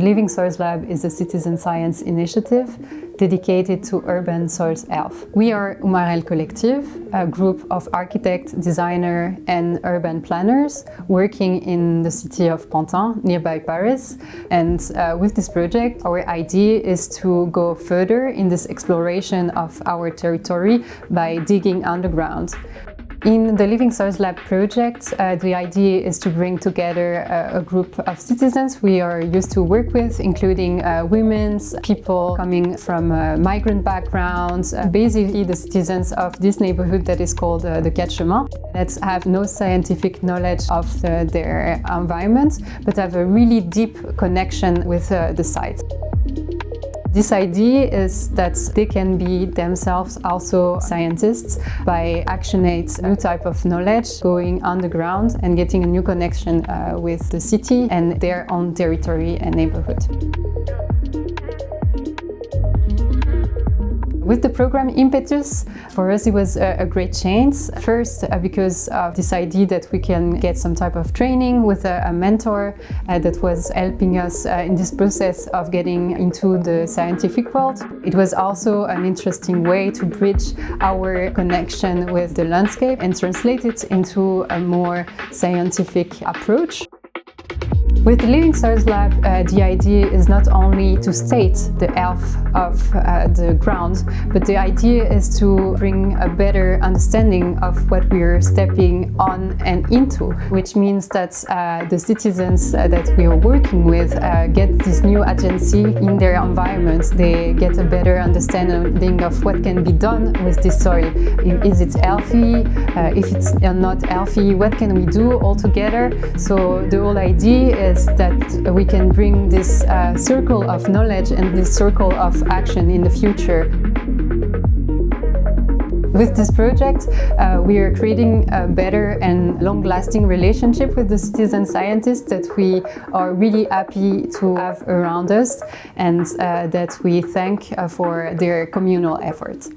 The Living Soils Lab is a citizen science initiative dedicated to urban soils health. We are Umarel Collective, a group of architects, designers and urban planners working in the city of Pantin, nearby Paris. And with this project, our idea is to go further in this exploration of our territory by digging underground. In the Living Soils Lab project, the idea is to bring together a group of citizens we are used to work with, including women, people coming from migrant backgrounds, basically the citizens of this neighborhood that is called the Quatre Chemins, that have no scientific knowledge of their environment, but have a really deep connection with the site. This idea is that they can be themselves also scientists by actionate new type of knowledge, going underground and getting a new connection with the city and their own territory and neighborhood. With the program IMPETUS, for us it was a great change. First, because of this idea that we can get some type of training with a mentor that was helping us in this process of getting into the scientific world. It was also an interesting way to bridge our connection with the landscape and translate it into a more scientific approach. With the Living Soils Lab, the idea is not only to state the health of the ground, but the idea is to bring a better understanding of what we are stepping on and into, which means that the citizens that we are working with get this new agency in their environment. They get a better understanding of what can be done with this soil. Is it healthy? If it's not healthy, what can we do all together? So the whole idea is that we can bring this circle of knowledge and this circle of action in the future. With this project, we are creating a better and long-lasting relationship with the citizen scientists that we are really happy to have around us and that we thank for their communal efforts.